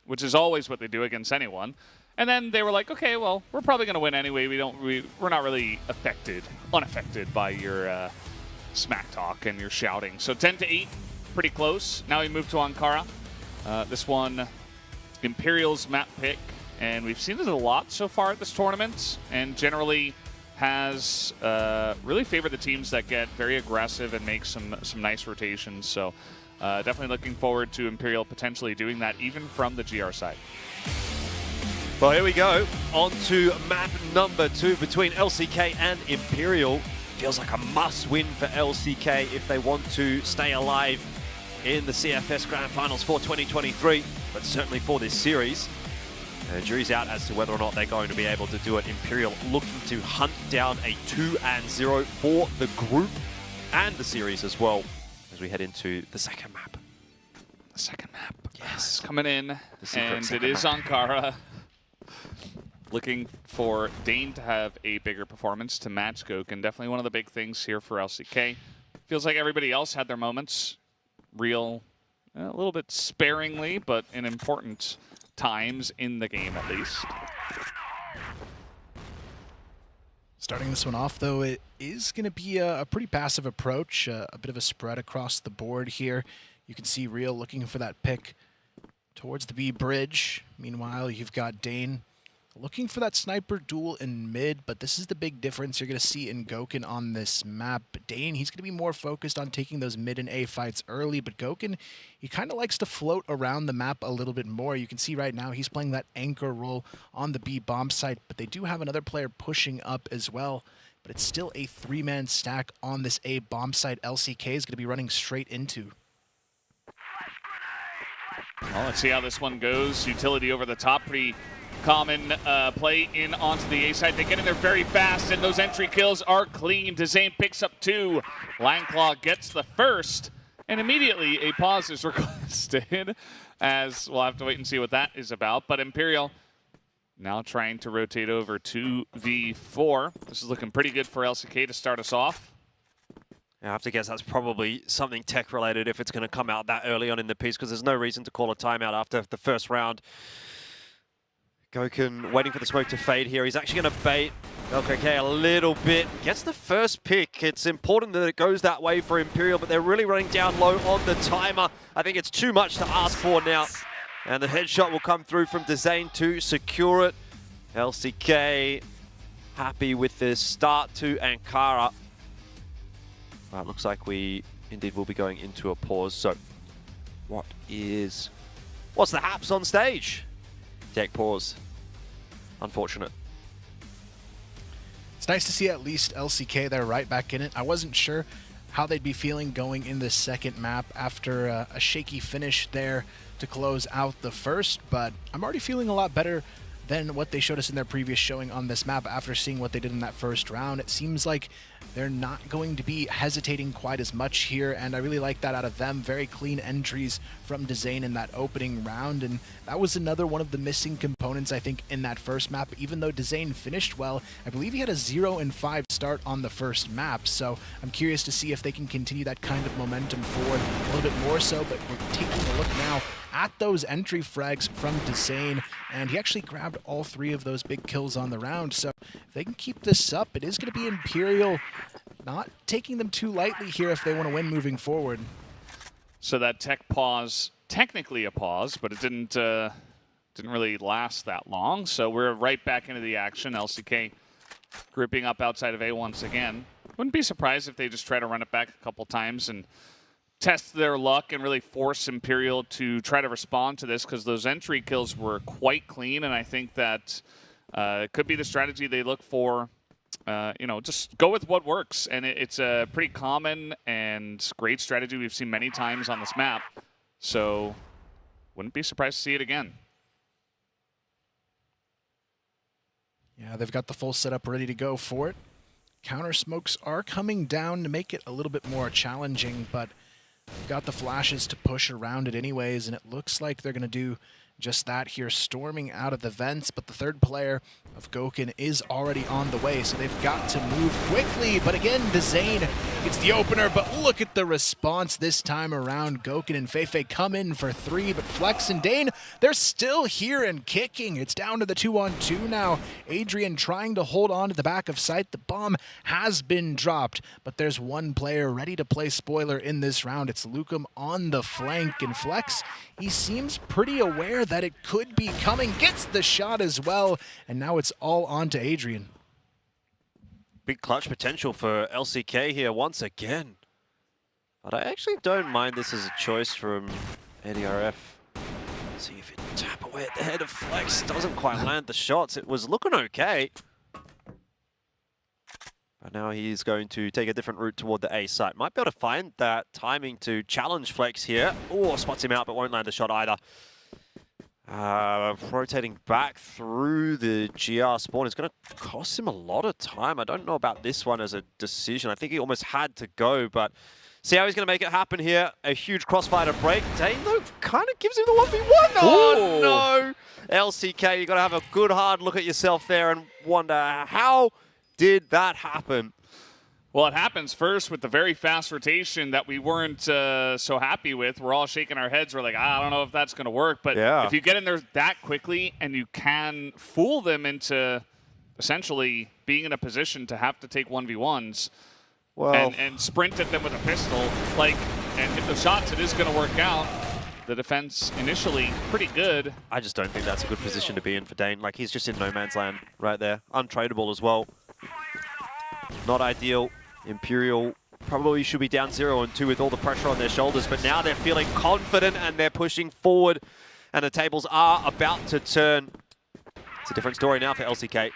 which is always what they do against anyone. And then they were like, okay, well, we're probably going to win anyway. We're not really unaffected by your smack talk and your shouting. So 10-8, pretty close. Now we move to Ankara. This one, Imperial's map pick, and we've seen it a lot so far at this tournament, and generally has really favored the teams that get very aggressive and make some nice rotations. So definitely looking forward to Imperial potentially doing that even from the GR side. Well, here we go. On to map number 2 between LCK and Imperial. Feels like a must-win for LCK if they want to stay alive in the CFS Grand Finals for 2023, but certainly for this series. Jury's out as to whether or not they're going to be able to do it. Imperial looking to hunt down a 2-0 for the group and the series as well as we head into the second map. The second map. Yes. Coming in, and it is Ankara. Looking for Dane to have a bigger performance to match Goken. Definitely one of the big things here for LCK. Feels like everybody else had their moments. Real, a little bit sparingly, but in important times in the game at least. Starting this one off, though, it is going to be a pretty passive approach, a bit of a spread across the board here. You can see Real looking for that pick towards the B bridge. Meanwhile, you've got Dane looking for that sniper duel in mid, but this is the big difference you're going to see in Goken on this map. Dane, he's going to be more focused on taking those mid and A fights early, but Goken, he kind of likes to float around the map a little bit more. You can see right now he's playing that anchor role on the B bomb site, but they do have another player pushing up as well. But it's still a 3-man stack on this A bomb site LCK is going to be running straight into. Well, let's see how this one goes. Utility over the top, pretty common play in onto the A side. They get in there very fast, and those entry kills are clean. Dezane picks up 2. Langclaw gets the first, and immediately a pause is requested, as we'll have to wait and see what that is about. But Imperial now trying to rotate over to V4. This is looking pretty good for LCK to start us off. I have to guess that's probably something tech-related if it's going to come out that early on in the piece, because there's no reason to call a timeout after the first round. Goken waiting for the smoke to fade here. He's actually going to bait LKK a little bit. Gets the first pick. It's important that it goes that way for Imperial, but they're really running down low on the timer. I think it's too much to ask for now. And the headshot will come through from Dezane to secure it. LCK happy with this start to Ankara. It looks like we indeed will be going into a pause. So what's the haps on stage? Tech pause. Unfortunate. It's nice to see at least LCK, they're right back in it. I wasn't sure how they'd be feeling going in this second map after a shaky finish there to close out the first, but I'm already feeling a lot better than what they showed us in their previous showing on this map after seeing what they did in that first round. It seems like they're not going to be hesitating quite as much here, and I really like that out of them. Very clean entries from Dezane in that opening round, and that was another one of the missing components, I think, in that first map. Even though Dezane finished well, I believe he had a 0-5 start on the first map, so I'm curious to see if they can continue that kind of momentum forward a little bit more so, but we're taking a look now at those entry frags from Dezane, and he actually grabbed all 3 of those big kills on the round. So if they can keep this up, it is going to be Imperial not taking them too lightly here if they want to win moving forward. So that tech pause, technically a pause, but it didn't really last that long. So we're right back into the action. LCK gripping up outside of A once again. Wouldn't be surprised if they just try to run it back a couple times and test their luck and really force Imperial to try to respond to this, because those entry kills were quite clean, and I think that could be the strategy they look for. Just go with what works, and it's a pretty common and great strategy we've seen many times on this map, so wouldn't be surprised to see it again. Yeah, they've got the full setup ready to go for it. Counter smokes are coming down to make it a little bit more challenging, but they've got the flashes to push around it anyways, and it looks like they're going to do just that here, storming out of the vents, but the third player of Gokun is already on the way, so they've got to move quickly. But again, Dezane gets the opener, but look at the response this time around. Gokun and Feifei come in for 3, but Flex and Dane, they're still here and kicking. It's down to the 2-on-2 now. Adrian trying to hold on to the back of site. The bomb has been dropped, but there's one player ready to play spoiler in this round. It's Lukum on the flank, and Flex, he seems pretty aware that it could be coming, gets the shot as well, and now it's all on to Adrian. Big clutch potential for LCK here once again. But I actually don't mind this as a choice from ADRF. See if it tap away at the head of Flex. Doesn't quite land the shots. It was looking okay. But now he's going to take a different route toward the A site. Might be able to find that timing to challenge Flex here. Oh, spots him out, but won't land the shot either. Rotating back through the GR spawn is going to cost him a lot of time. I don't know about this one as a decision. I think he almost had to go, but see how he's going to make it happen here. A huge crossfire to break. Dane, though, kind of gives him the 1v1. Oh, no! LCK, you got to have a good hard look at yourself there and wonder, how did that happen? Well, it happens first with the very fast rotation that we weren't so happy with. We're all shaking our heads. We're like, I don't know if that's going to work. But yeah, if you get in there that quickly and you can fool them into essentially being in a position to have to take 1v1s and sprint at them with a pistol, and hit the shots, it is going to work out. The defense initially pretty good. I just don't think that's a good position to be in for Dane. Like, he's just in no man's land right there. Untradeable as well. Not ideal. Imperial probably should be down 0-2 with all the pressure on their shoulders, but now they're feeling confident and they're pushing forward, and the tables are about to turn. It's a different story now for LCK.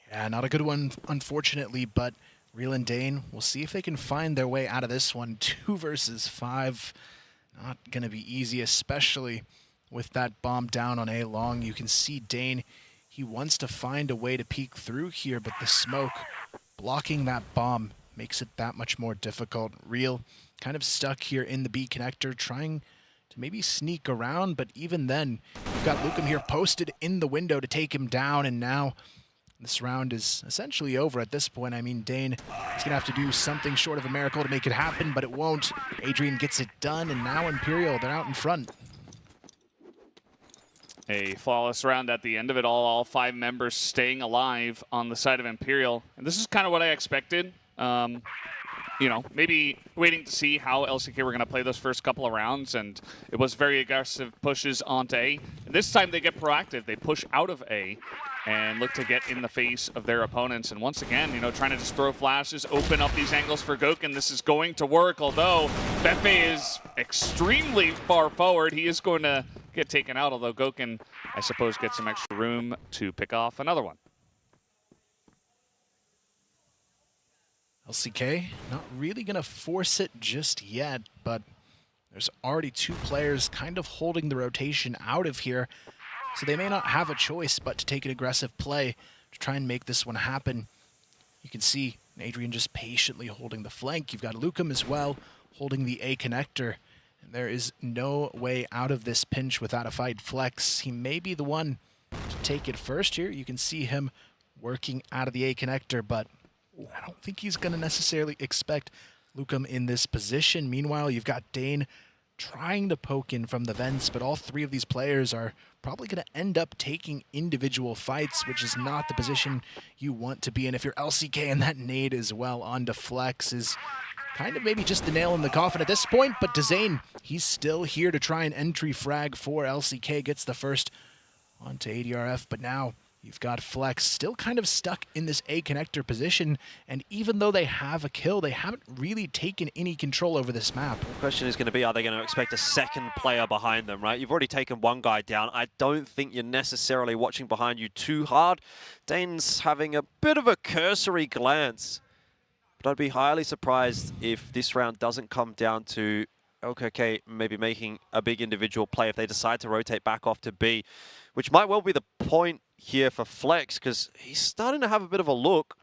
Yeah, not a good one, unfortunately, but Real and Dane, we'll see if they can find their way out of this one. 2 versus 5. Not going to be easy, especially with that bomb down on A long. You can see Dane, he wants to find a way to peek through here, but the smoke blocking that bomb makes it that much more difficult. Real kind of stuck here in the B connector, trying to maybe sneak around, but even then, you've got Lukum here posted in the window to take him down, and now this round is essentially over at this point. I mean, Dane is going to have to do something short of a miracle to make it happen, but it won't. Adrian gets it done, and now Imperial, they're out in front. A flawless round at the end of it all 5 members staying alive on the side of Imperial. And this is kind of what I expected. You know, maybe waiting to see how LCK were going to play those first couple of rounds, and it was very aggressive pushes onto A. And this time they get proactive. They push out of A and look to get in the face of their opponents. And once again, you know, trying to just throw flashes, open up these angles for Gokun. This is going to work, although Feifei is extremely far forward. He is going to get taken out, although Gokun, I suppose, gets some extra room to pick off another one. LCK not really going to force it just yet, but there's already 2 players kind of holding the rotation out of here, so they may not have a choice but to take an aggressive play to try and make this one happen. You can see Adrian just patiently holding the flank. You've got Lukum as well holding the A connector. And there is no way out of this pinch without a fight. Flex, he may be the one to take it first here. You can see him working out of the A connector, but I don't think he's going to necessarily expect Lukum in this position. Meanwhile, you've got Dane trying to poke in from the vents, but all 3 of these players are probably going to end up taking individual fights, which is not the position you want to be in if you're LCK, and that nade as well onto Flex is kind of maybe just the nail in the coffin at this point, but Dezane, he's still here to try an entry frag for LCK, gets the first onto ADRF, but now you've got Flex still kind of stuck in this A connector position, and even though they have a kill, they haven't really taken any control over this map. The question is going to be, are they going to expect a second player behind them, right? You've already taken one guy down. I don't think you're necessarily watching behind you too hard. Dane's having a bit of a cursory glance, but I'd be highly surprised if this round doesn't come down to LCK maybe making a big individual play if they decide to rotate back off to B, which might well be the point here for Flex, because he's starting to have a bit of a look.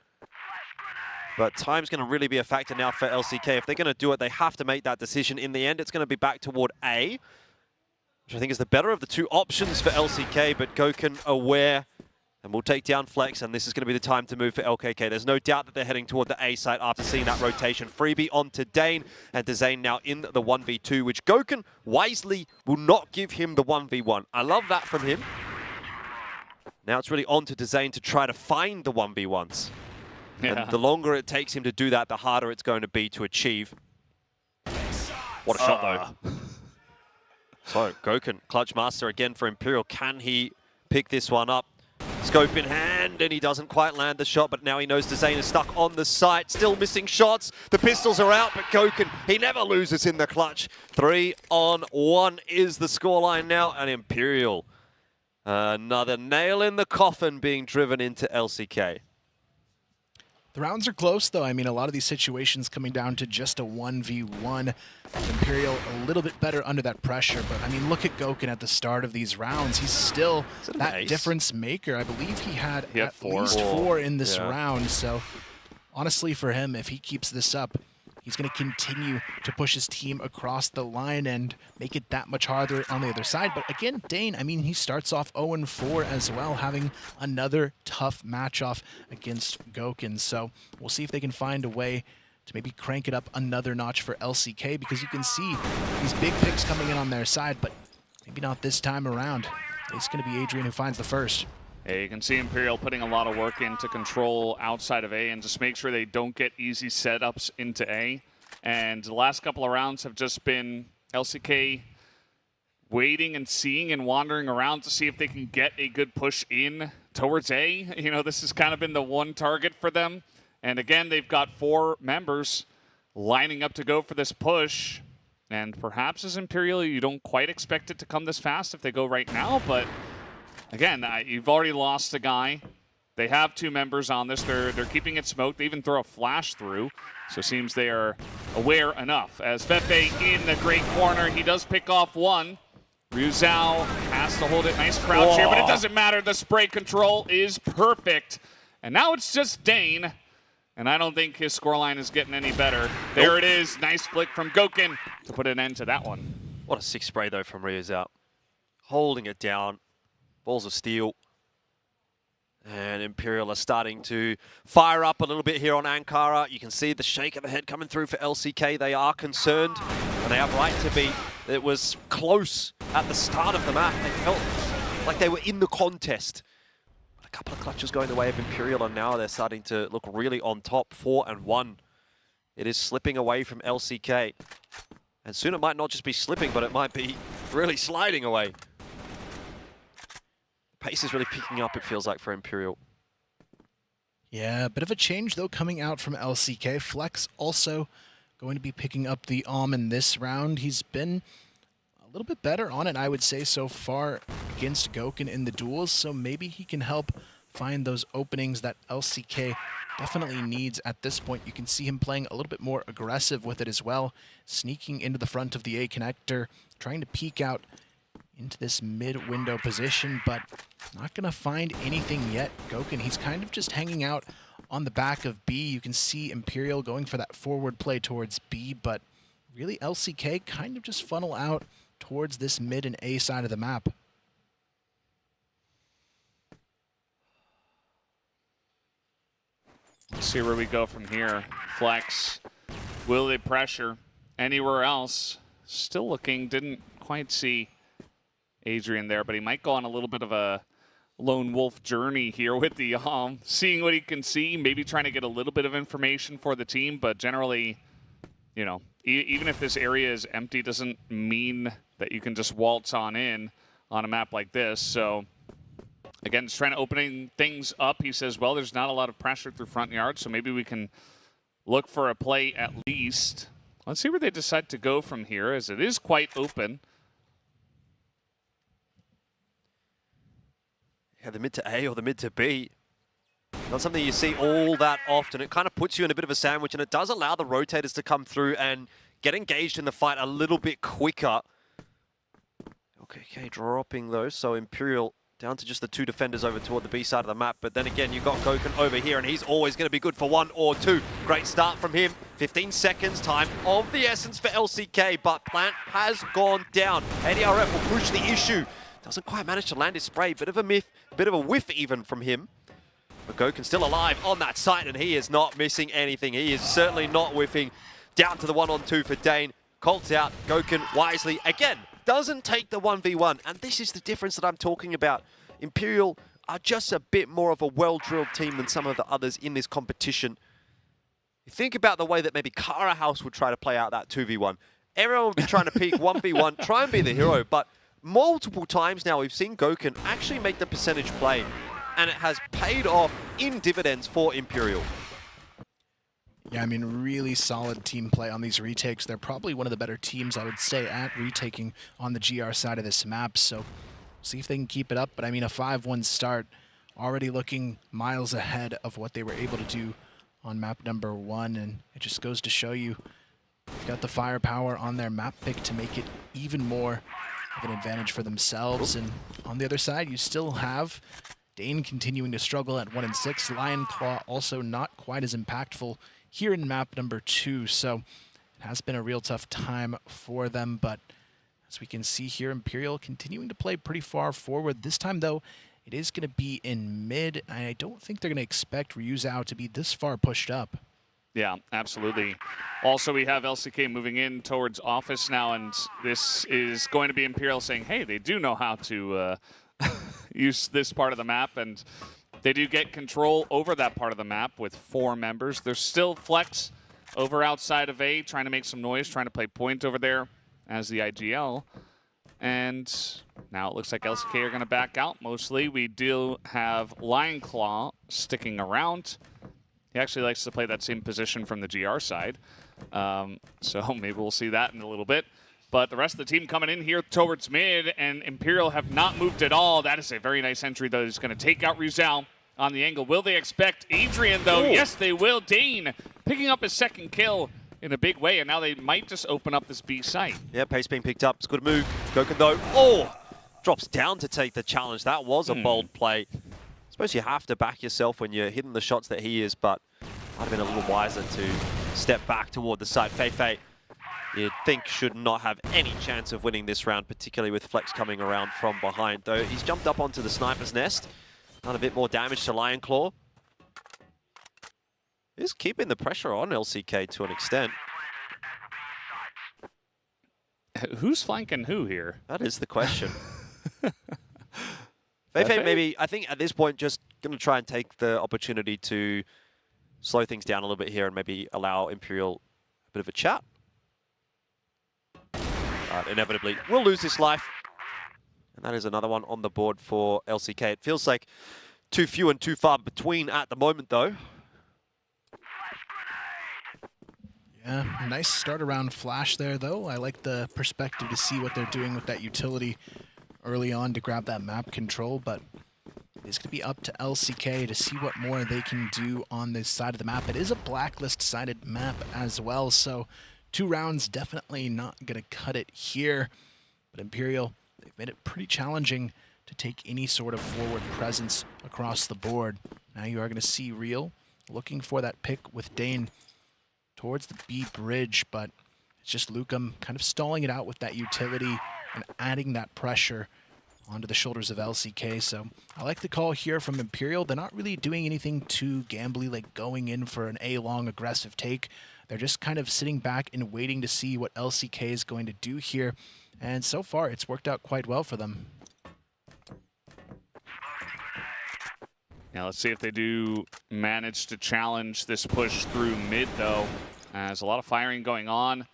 But time's going to really be a factor now for LCK. If they're going to do it, they have to make that decision. In the end, it's going to be back toward A. which I think is the better of the two options for LCK, but Gokun aware and will take down Flex, and this is going to be the time to move for LKK. There's no doubt that they're heading toward the A site after seeing that rotation. Freebie onto Dane, and Dezane now in the 1v2, which Gokun wisely will not give him the 1v1. I love that from him. Now it's really on to Dezane to try to find the 1v1s. Yeah. And the longer it takes him to do that, the harder it's going to be to achieve. What a shot, though. So, Gokun, clutch master again for Imperial. Can he pick this one up? Scope in hand, and he doesn't quite land the shot, but now he knows Dezane is stuck on the site, still missing shots. The pistols are out, but Gokun, he never loses in the clutch. 3-on-1 is the scoreline now, and Imperial, another nail in the coffin being driven into LCK. The rounds are close, though. I mean, a lot of these situations coming down to just a 1v1. Imperial a little bit better under that pressure, but I mean, look at Gokun at the start of these rounds. He's still that difference maker. I believe he had at least 4 in this round. So honestly, for him, if he keeps this up, he's going to continue to push his team across the line and make it that much harder on the other side. But again, Dane, I mean, he starts off 0-4 as well, having another tough match-off against Gokun. So we'll see if they can find a way to maybe crank it up another notch for LCK, because you can see these big picks coming in on their side, but maybe not this time around. It's going to be Adrian who finds the first. Yeah, you can see Imperial putting a lot of work in to control outside of A and just make sure they don't get easy setups into A. And the last couple of rounds have just been LCK waiting and seeing and wandering around to see if they can get a good push in towards A. You know, this has kind of been the one target for them. And again, they've got 4 members lining up to go for this push. And perhaps as Imperial, you don't quite expect it to come this fast if they go right now, but again, you've already lost a guy. They have 2 members on this. They're keeping it smoked. They even throw a flash through. So it seems they are aware enough. As Fefe in the great corner, he does pick off 1. Ryu Zhao has to hold it. Nice crouch here, but it doesn't matter. The spray control is perfect. And now it's just Dane. And I don't think his scoreline is getting any better. There it is. Nice flick from Gokun to put an end to that one. What a sick spray, though, from Ryu Zhao. Holding it down. Balls of steel. And Imperial are starting to fire up a little bit here on Ankara. You can see the shake of the head coming through for LCK. They are concerned, and they have right to be. It was close at the start of the map. They felt like they were in the contest. But a couple of clutches going the way of Imperial, and now they're starting to look really on top. 4-1. It is slipping away from LCK. And soon it might not just be slipping, but it might be really sliding away. Pace is really picking up, it feels like, for Imperial. Yeah, a bit of a change, though, coming out from LCK. Flex also going to be picking up the in this round. He's been a little bit better on it, I would say, so far against Gokun in the duels, so maybe he can help find those openings that LCK definitely needs at this point. You can see him playing a little bit more aggressive with it as well, sneaking into the front of the A connector, trying to peek out into this mid-window position, but not going to find anything yet. Gokun, he's kind of just hanging out on the back of B. You can see Imperial going for that forward play towards B, but really LCK kind of just funnel out towards this mid and A side of the map. Let's see where we go from here. Flex, will they pressure anywhere else? Still looking, didn't quite see Adrian there, but he might go on a little bit of a lone wolf journey here with the seeing what he can see, maybe trying to get a little bit of information for the team, but generally, you know, even if this area is empty doesn't mean that you can just waltz on in on a map like this. So again, just trying to opening things up. He says, well, there's not a lot of pressure through front yard, so maybe we can look for a play at least. Let's see where they decide to go from here, as it is quite open. Yeah, the mid to A or the mid to B. Not something you see all that often. It kind of puts you in a bit of a sandwich, and it does allow the rotators to come through and get engaged in the fight a little bit quicker. Okay, dropping those. So Imperial down to just the 2 defenders over toward the B side of the map. But then again, you've got Gokun over here, and he's always going to be good for 1 or 2. Great start from him. 15 seconds, time of the essence for LCK, but Plant has gone down. ADRF will push the issue. Doesn't quite manage to land his spray. Bit of a myth, bit of a whiff even from him. But Goken still alive on that site, and he is not missing anything. He is certainly not whiffing. Down to the 1-on-2 for Dane. Colts out, Goken wisely, again, doesn't take the 1v1. And this is the difference that I'm talking about. Imperial are just a bit more of a well-drilled team than some of the others in this competition. You think about the way that maybe Kara House would try to play out that 2v1. Everyone would be trying to peek 1v1, try and be the hero, but multiple times now we've seen Goken actually make the percentage play, and it has paid off in dividends for Imperial. Yeah, I mean, really solid team play on these retakes. They're probably one of the better teams, I would say, at retaking on the GR side of this map, so see if they can keep it up. But I mean, a 5-1 start, already looking miles ahead of what they were able to do on map number 1, and it just goes to show you they've got the firepower on their map pick to make it even more of an advantage for themselves. And on the other side, you still have Dane continuing to struggle at 1-6. Lion Claw also not quite as impactful here in map number 2, so it has been a real tough time for them. But as we can see here, Imperial continuing to play pretty far forward. This time, though, it is going to be in mid. I don't think they're going to expect Ryuzao to be this far pushed up. Yeah, absolutely. Also, we have LCK moving in towards office now, and this is going to be Imperial saying, hey, they do know how to use this part of the map, and they do get control over that part of the map with 4 members. There's still Flex over outside of A, trying to make some noise, trying to play point over there as the IGL. And now it looks like LCK are going to back out mostly. We do have Lion Claw sticking around. He actually likes to play that same position from the GR side. So maybe we'll see that in a little bit. But the rest of the team coming in here towards mid, and Imperial have not moved at all. That is a very nice entry, though. He's going to take out Ryuzao on the angle. Will they expect Adrian, though? Ooh. Yes, they will. Dane picking up his 2nd kill in a big way, and now they might just open up this B site. Yeah, pace being picked up. It's a good move. Goken, though, oh, drops down to take the challenge. That was a bold play. I suppose you have to back yourself when you're hitting the shots that he is, but might have been a little wiser to step back toward the side. Feifei, you'd think, should not have any chance of winning this round, particularly with Flex coming around from behind. Though he's jumped up onto the sniper's nest, done a bit more damage to Lion Claw. He's keeping the pressure on LCK to an extent. Who's flanking who here? That is the question. Feifei maybe, I think at this point, just going to try and take the opportunity to slow things down a little bit here and maybe allow Imperial a bit of a chat. Inevitably, we'll lose this life. And that is another one on the board for LCK. It feels like too few and too far between at the moment, though. Yeah, nice start around Flash there, though. I like the perspective to see what they're doing with that utility early on to grab that map control, but it's going to be up to LCK to see what more they can do on this side of the map. It is a blacklist-sided map as well, so 2 rounds definitely not going to cut it here. But Imperial, they've made it pretty challenging to take any sort of forward presence across the board. Now you are going to see Real looking for that pick with Dane towards the B bridge, but it's just Lukum kind of stalling it out with that utility and adding that pressure onto the shoulders of LCK. So I like the call here from Imperial. They're not really doing anything too gambly, like going in for an A-long aggressive take. They're just kind of sitting back and waiting to see what LCK is going to do here. And so far, it's worked out quite well for them. Now let's see if they do manage to challenge this push through mid, though. There's a lot of firing going on.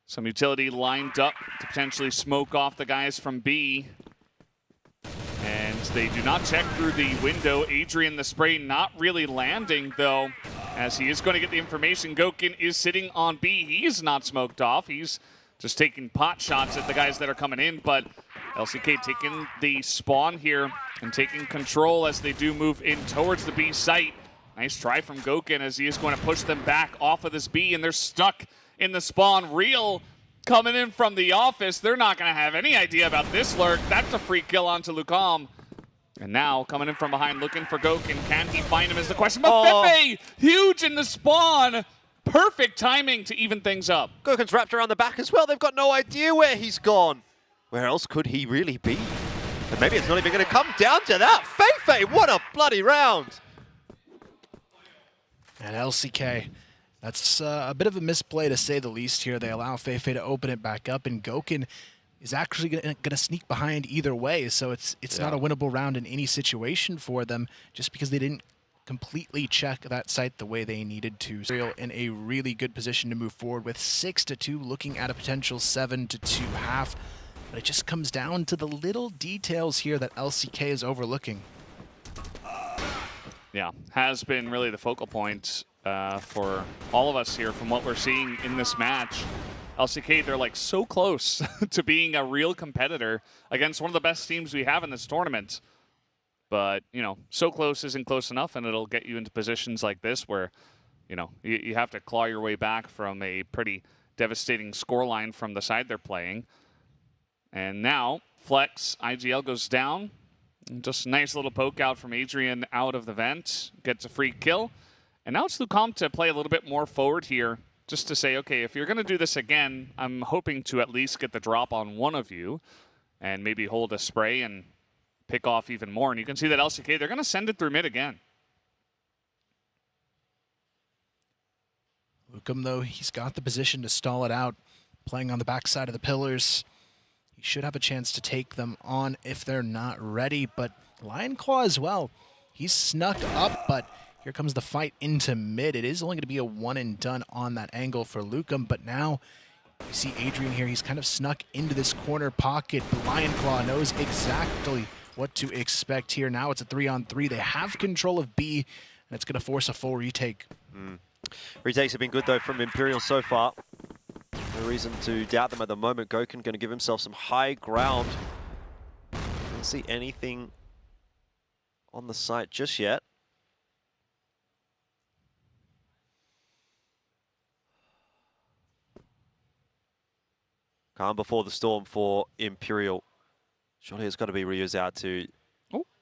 Some utility lined up to potentially smoke off the guys from B. And they do not check through the window. Adrian, the spray not really landing, though, as he is going to get the information. Goken is sitting on B. He is not smoked off. He's just taking pot shots at the guys that are coming in, but LCK taking the spawn here and taking control as they do move in towards the B site. Nice try from Goken as he is going to push them back off of this B, and they're stuck in the spawn. Real coming in from the office. They're not going to have any idea about this lurk. That's a free kill onto Lucam. And now coming in from behind looking for Goken. Can he find him is the question. But Feifei, huge in the spawn. perfect timing to even things up. Gurken's wrapped around the back as well. They've got no idea where he's gone. Where else could he really be? And maybe it's not even going to come down to that. Feifei, what a bloody round. And LCK, that's a bit of a misplay to say the least here. They allow Feifei to open it back up, and Gurken is actually going to sneak behind either way. So it's not a winnable round in any situation for them, just because they didn't completely check that site the way they needed to. Imperial in a really good position to move forward with 6-2, looking at a potential 7-2 half. But it just comes down to the little details here that LCK is overlooking. Yeah, has been really the focal point for all of us here from what we're seeing in this match. LCK, they're like so close to being a real competitor against one of the best teams we have in this tournament. But, you know, so close isn't close enough, and it'll get you into positions like this where, you know, you have to claw your way back from a pretty devastating scoreline from the side they're playing. And now, Flex, IGL goes down. Just a nice little poke out from Adrian out of the vent. Gets a free kill. And now it's Lucomp to play a little bit more forward here, just to say, okay, if you're going to do this again, I'm hoping to at least get the drop on one of you and maybe hold a spray and pick off even more. And you can see that LCK, they're going to send it through mid again. Lucomp, though, he's got the position to stall it out, playing on the backside of the pillars. He should have a chance to take them on if they're not ready, but Lion Claw as well. He's snuck up, but here comes the fight into mid. It is only going to be a one and done on that angle for Lucomp, but now you see Adrian here. He's kind of snuck into this corner pocket. But Lion Claw knows exactly what to expect here. Now it's a 3-on-3. They have control of B, and it's going to force a full retake. Retakes have been good, though, from Imperial so far. No reason to doubt them at the moment. Gurken going to give himself some high ground. Don't see anything on the site just yet. Calm before the storm for Imperial. Surely it's got to be Ryu's out to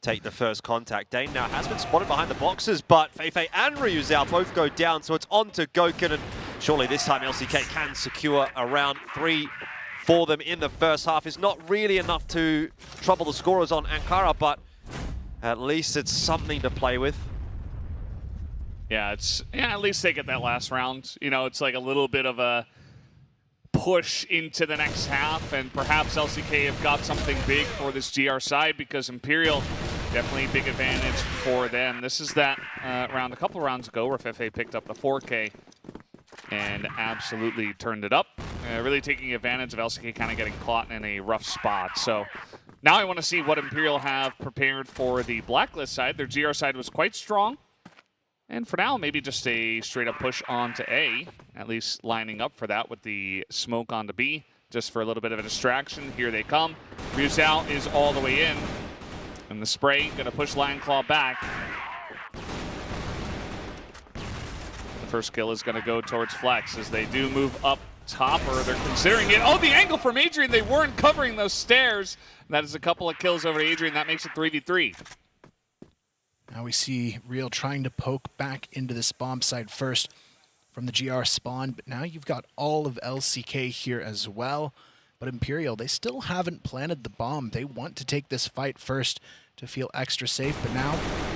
take the first contact. Dane now has been spotted behind the boxes, but Feifei and Ryu's out both go down, so it's on to Gurken, and surely this time LCK can secure around 3 for them in the first half. It's not really enough to trouble the scorers on Ankara, but at least it's something to play with. Yeah, at least they get that last round. You know, it's like a little bit of a push into the next half, and perhaps LCK have got something big for this GR side, because Imperial, definitely a big advantage for them. This is that round a couple rounds ago where Feifei picked up the 4K and absolutely turned it up, really taking advantage of LCK kind of getting caught in a rough spot. So now I want to see what Imperial have prepared for the Blacklist side. Their GR side was quite strong. And for now, maybe just a straight-up push onto A, at least lining up for that with the smoke onto B, just for a little bit of a distraction. Here they come. Ryuzao is all the way in. And the spray going to push Lion Claw back. The first kill is going to go towards Flex as they do move up top, or they're considering it. Oh, the angle from Adrian. They weren't covering those stairs. That is a couple of kills over to Adrian. That makes it 3v3. Now we see Real trying to poke back into this bomb side first from the GR spawn, but now you've got all of LCK here as well. But Imperial, they still haven't planted the bomb. They want to take this fight first to feel extra safe, but now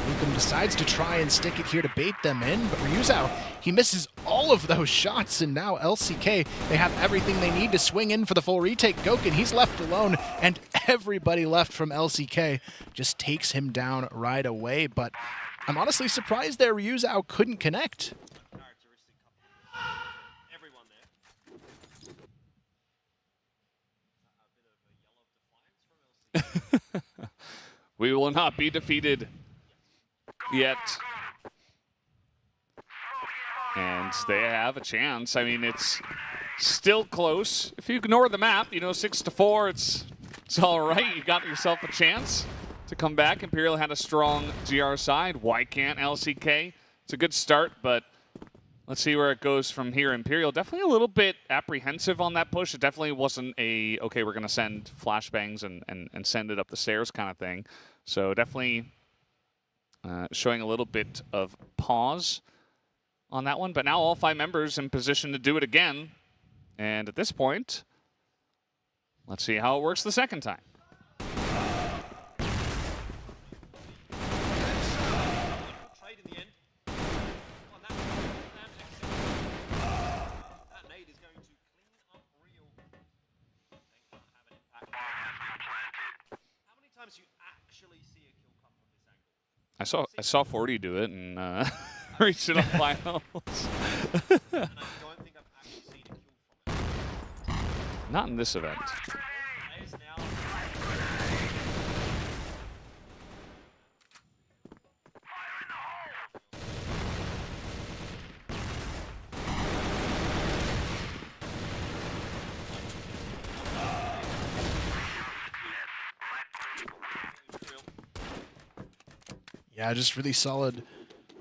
Lucomp decides to try and stick it here to bait them in, but Ryuzao, he misses all of those shots, and now LCK, they have everything they need to swing in for the full retake. Gurken, he's left alone, and everybody left from LCK just takes him down right away, but I'm honestly surprised that Ryuzao couldn't connect. We will not be defeated yet. And they have a chance. I mean, it's still close. If you ignore the map, you know, 6-4, it's all right. You got yourself a chance to come back. Imperial had a strong GR side. Why can't LCK? It's a good start, but let's see where it goes from here. Imperial definitely a little bit apprehensive on that push. It definitely wasn't a, okay, we're going to send flashbangs and send it up the stairs kind of thing. So definitely showing a little bit of pause on that one, but now all 5 members in position to do it again. And at this point, let's see how it works the second time. You actually see a kill come from this angle? I saw 40 do it in regional finals. And I don't think I've actually seen a kill from it. Not in this event. Players now. Yeah, just really solid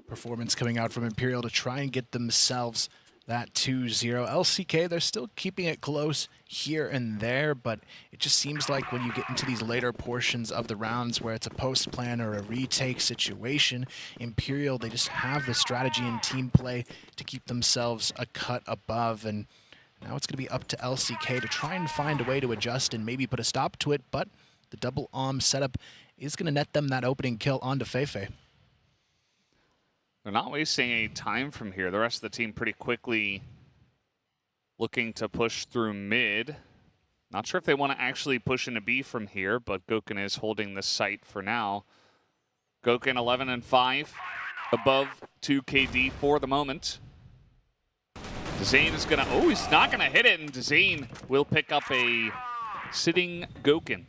performance coming out from Imperial to try and get themselves that 2-0. LCK, they're still keeping it close here and there, but it just seems like when you get into these later portions of the rounds where it's a post plan or a retake situation, Imperial, they just have the strategy and team play to keep themselves a cut above. And now it's going to be up to LCK to try and find a way to adjust and maybe put a stop to it, but the double setup is going to net them that opening kill onto Feifei. They're not wasting any time from here. The rest of the team pretty quickly looking to push through mid. Not sure if they want to actually push into B from here, but Gokun is holding the site for now. Gokun 11-5, above 2 KD for the moment. Dzane is going to, oh, he's not going to hit it, and Dzane will pick up a sitting Gokun.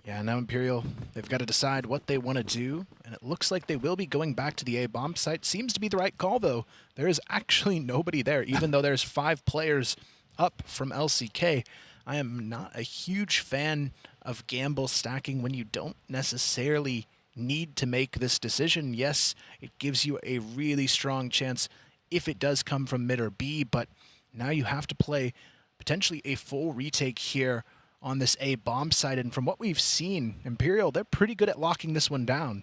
Yeah, now Imperial, they've got to decide what they want to do, and it looks like they will be going back to the A bomb site. Seems to be the right call, though. There is actually nobody there, even though there's 5 players up from LCK. I am not a huge fan of gamble stacking when you don't necessarily need to make this decision. Yes, it gives you a really strong chance if it does come from mid or B, but now you have to play potentially a full retake here on this A bomb side, and from what we've seen, Imperial, they're pretty good at locking this one down.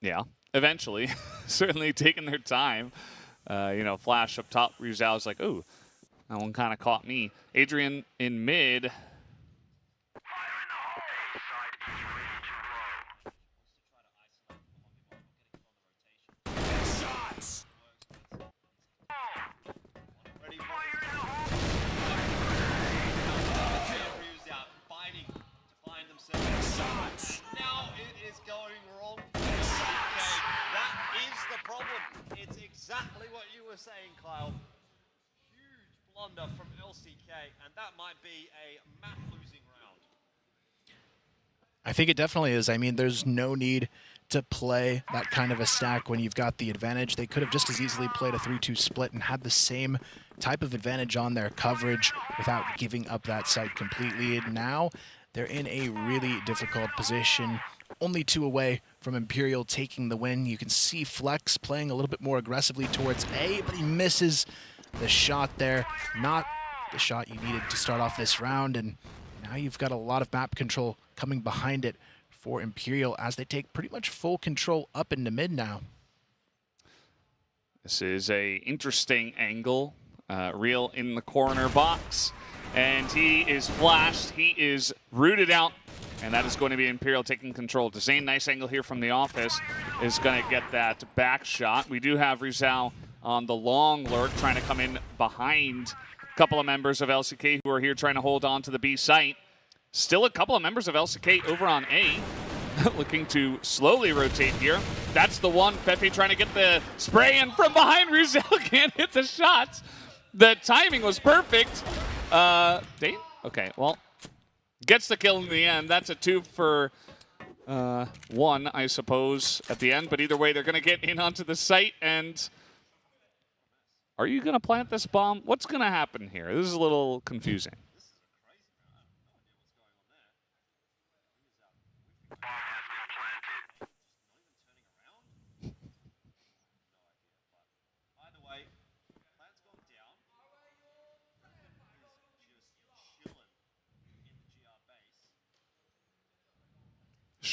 Yeah, eventually. Certainly taking their time. You know, flash up top, Rizal's like, ooh, that one kind of caught me. Adrian in mid. Exactly what you were saying, Kyle. Huge blunder from LCK, and that might be a map-losing round. I think it definitely is. I mean, there's no need to play that kind of a stack when you've got the advantage. They could have just as easily played a 3-2 split and had the same type of advantage on their coverage without giving up that site completely. And now they're in a really difficult position. Only 2 away from Imperial taking the win. You can see Flex playing a little bit more aggressively towards A, but he misses the shot there. Not the shot you needed to start off this round, and now you've got a lot of map control coming behind it for Imperial as they take pretty much full control up into mid now. This is a interesting angle. Real in the corner box, and he is flashed. He is rooted out. And that is going to be Imperial taking control. Dzane, nice angle here from the office, is going to get that back shot. We do have Rizal on the long lurk trying to come in behind a couple of members of LCK who are here trying to hold on to the B site. Still a couple of members of LCK over on A, looking to slowly rotate here. That's the one. Feifei trying to get the spray in from behind. Rizal can't hit the shots. The timing was perfect. Dane? Okay, well. Gets the kill in the end. That's a 2 for 1, I suppose, at the end. But either way, they're going to get in onto the site. And are you going to plant this bomb? What's going to happen here? This is a little confusing.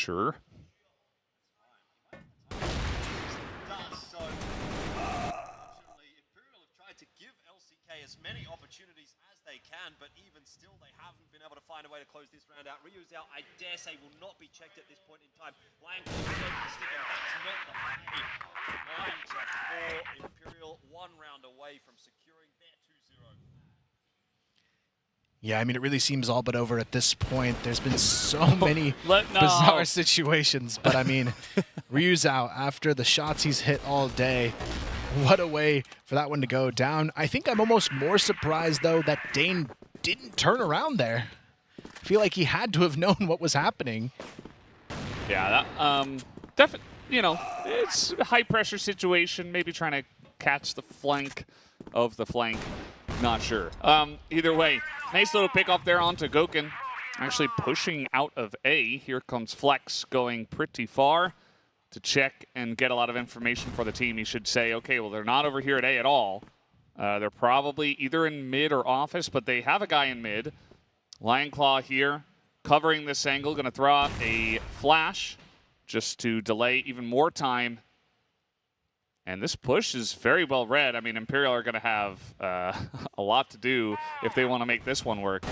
sure. So, unfortunately, Imperial have tried to give LCK as many opportunities as they can, but even still, they haven't been able to find a way to close this round out. Ryu's out, I dare say, will not be checked at this point in time. Lion Claw will go for the stick, and that's not the play. 9-4, Imperial 1 round away from securing their 2-0. Yeah, I mean, it really seems all but over at this point. There's been so many bizarre situations, but I mean, Ryu's out after the shots he's hit all day. What a way for that one to go down. I think I'm almost more surprised, though, that Dane didn't turn around there. I feel like he had to have known what was happening. Yeah, that, definitely, you know, it's a high-pressure situation, maybe trying to catch the flank of the flank. Not sure. Either way, nice little pick off there onto Goken. Actually pushing out of A. Here comes Flex going pretty far to check and get a lot of information for the team. He should say, okay, well, they're not over here at A at all. They're probably either in mid or office, but they have a guy in mid. Lion Claw here, covering this angle, going to throw out a flash just to delay even more time. And this push is very well read. I mean, Imperial are going to have a lot to do if they want to make this one work.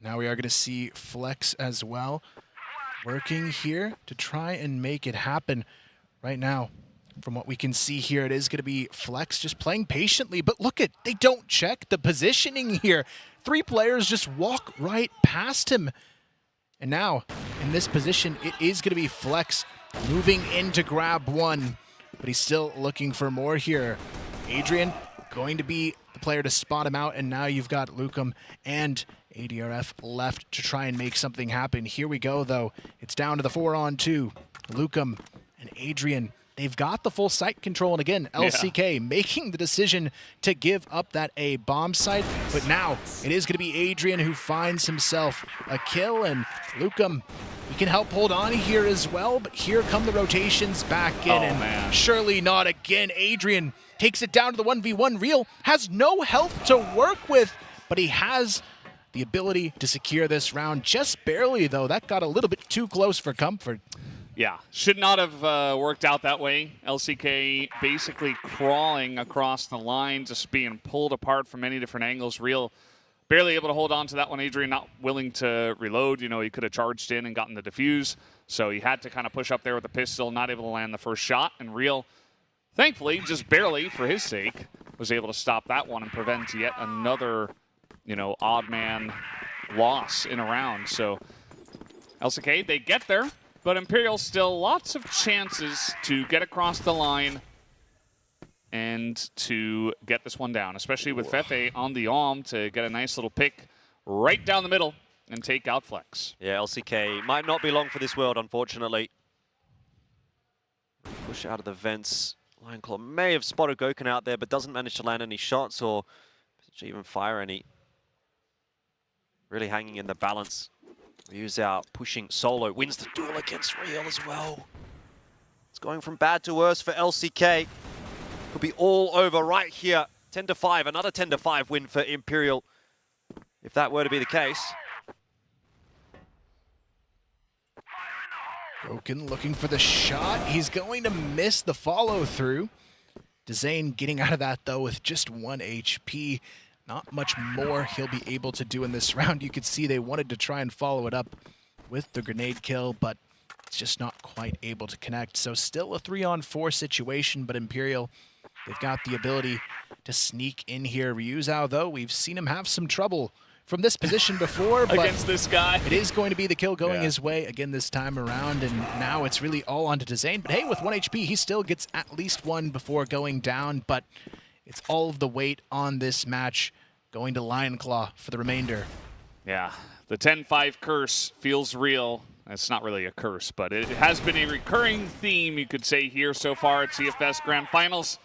Now we are going to see Flex as well, working here to try and make it happen. Right now, from what we can see here, it is going to be Flex just playing patiently. But look at, they don't check the positioning here. 3 players just walk right past him. And now, in this position, it is going to be Flex moving in to grab one. But he's still looking for more here. Adrian going to be the player to spot him out. And now you've got Lukum and ADRF left to try and make something happen. Here we go, though. It's down to the 4-on-2. Lukum and Adrian, they've got the full site control, and again, LCK making the decision to give up that A bomb site, but now it is going to be Adrian who finds himself a kill, and Lukum, he can help hold on here as well, but here come the rotations back in, surely not again. Adrian takes it down to the 1v1. Real has no health to work with, but he has the ability to secure this round, just barely, though. That got a little bit too close for comfort. Yeah, should not have worked out that way. LCK basically crawling across the line, just being pulled apart from many different angles. Real barely able to hold on to that one. Adrian not willing to reload. You know, he could have charged in and gotten the defuse. So he had to kind of push up there with the pistol, not able to land the first shot. And Real, thankfully, just barely for his sake, was able to stop that one and prevent yet another, you know, odd man loss in a round. So LCK, they get there. But Imperial still lots of chances to get across the line and to get this one down, especially with Fefe on the arm to get a nice little pick right down the middle and take out Flex. Yeah, LCK might not be long for this world, unfortunately. Push out of the vents. Lion Claw may have spotted Goken out there, but doesn't manage to land any shots or even fire any. Really hanging in the balance. Ryu's out, pushing solo, wins the duel against Real as well. It's going from bad to worse for LCK. Could be all over right here. 10-5, another 10-5 win for Imperial, if that were to be the case. Goken looking for the shot. He's going to miss the follow-through. Dezane getting out of that, though, with just 1 HP. Not much more he'll be able to do in this round. You could see they wanted to try and follow it up with the grenade kill, but it's just not quite able to connect. So still a 3-on-4 situation, but Imperial, they've got the ability to sneak in here. Ryuzao, though, we've seen him have some trouble from this position before, but against this guy. It is going to be the kill going his way again this time around, and now it's really all onto Dezane. But hey, with 1 HP, he still gets at least 1 before going down, but it's all of the weight on this match going to Lion Claw for the remainder. Yeah, the 10-5 curse feels real. It's not really a curse, but it has been a recurring theme, you could say, here so far at CFS Grand Finals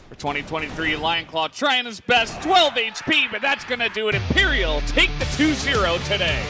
for 2023. Lion Claw trying his best, 12 HP, but that's going to do it. Imperial take the 2-0 today.